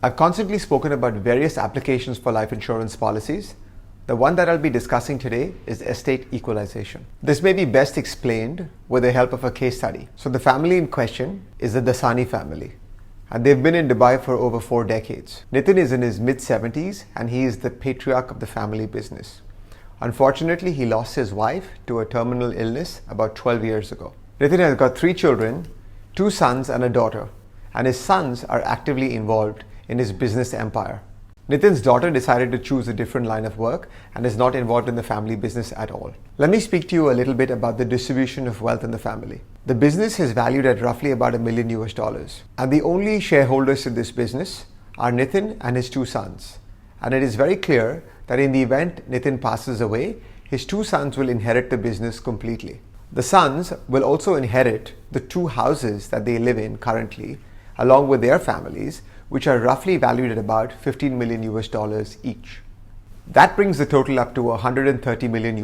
I've constantly spoken about various applications for life insurance policies. The one that I'll be discussing today is estate equalization. This may be best explained with the help of a case study. So the family in question is the Dasani family, and they've been in Dubai for over 4 decades. Nitin is in his mid-70s and he is the patriarch of the family business. Unfortunately, he lost his wife to a terminal illness about 12 years ago. Nitin has got 3 children, 2 sons and a daughter, and his sons are actively involved in his business empire. Nitin's daughter decided to choose a different line of work and is not involved in the family business at all. Let me speak to you a little bit about the distribution of wealth in the family. The business is valued at roughly about $1 million, and the only shareholders in this business are Nitin and his 2 sons. And it is very clear that in the event Nitin passes away, his 2 sons will inherit the business completely. The sons will also inherit the 2 houses that they live in currently, along with their families, which are roughly valued at about $15 million each. That brings the total up to $130 million.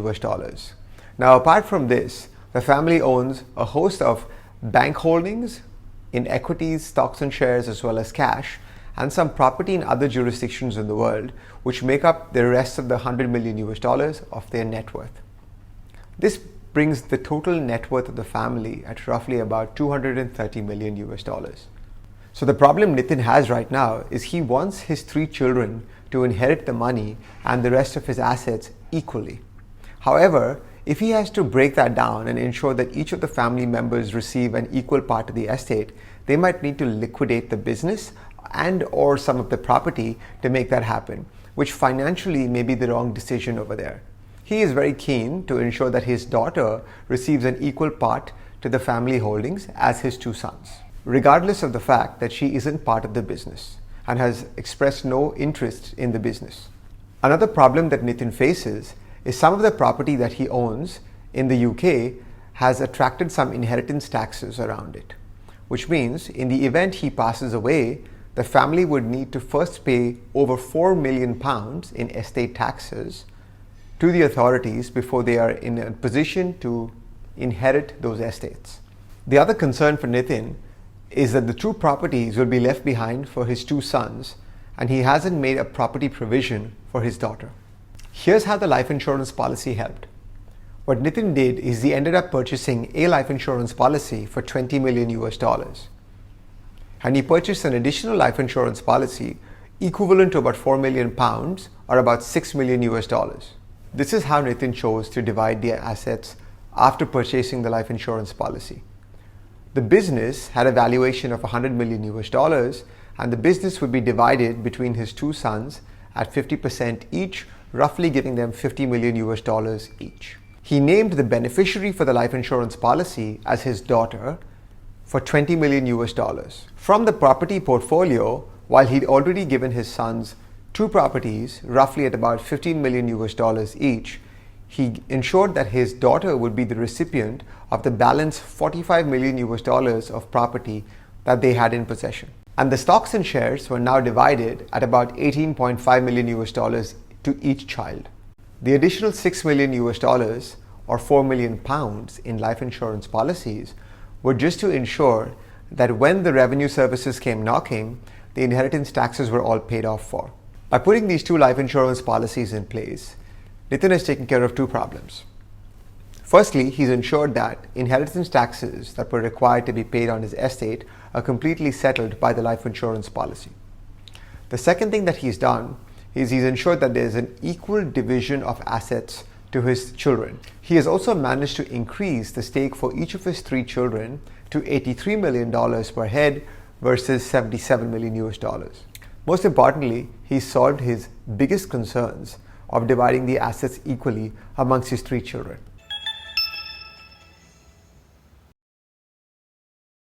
Now, apart from this, the family owns a host of bank holdings in equities, stocks and shares, as well as cash, and some property in other jurisdictions in the world, which make up the rest of the $100 million of their net worth. This brings the total net worth of the family at roughly about $230 million. So the problem Nitin has right now is he wants his 3 children to inherit the money and the rest of his assets equally. However, if he has to break that down and ensure that each of the family members receive an equal part of the estate, they might need to liquidate the business and or some of the property to make that happen, which financially may be the wrong decision over there. He is very keen to ensure that his daughter receives an equal part to the family holdings as his 2 sons, regardless of the fact that she isn't part of the business and has expressed no interest in the business. Another problem that Nitin faces is some of the property that he owns in the UK has attracted some inheritance taxes around it, which means in the event he passes away, the family would need to first pay over £4 million in estate taxes to the authorities before they are in a position to inherit those estates. The other concern for Nitin is that the 2 properties will be left behind for his 2 sons, and he hasn't made a property provision for his daughter. Here's how the life insurance policy helped. What Nitin did is he ended up purchasing a life insurance policy for $20 million. And he purchased an additional life insurance policy equivalent to about £4 million or about $6 million. This is how Nitin chose to divide the assets after purchasing the life insurance policy. The business had a valuation of $100 million, and the business would be divided between his 2 sons at 50% each, roughly giving them $50 million each. He named the beneficiary for the life insurance policy as his daughter for $20 million. From the property portfolio, while he'd already given his sons 2 properties, roughly at about $15 million each, he ensured that his daughter would be the recipient of the balance $45 million of property that they had in possession. And the stocks and shares were now divided at about $18.5 million to each child. The additional $6 million or £4 million in life insurance policies were just to ensure that when the revenue services came knocking, the inheritance taxes were all paid off for. By putting these 2 life insurance policies in place, Nitin has taken care of 2 problems. Firstly, he's ensured that inheritance taxes that were required to be paid on his estate are completely settled by the life insurance policy. The second thing that he's done is he's ensured that there's an equal division of assets to his children. He has also managed to increase the stake for each of his 3 children to $83 million per head versus $77 million. Most importantly, he solved his biggest concerns of dividing the assets equally amongst his 3 children.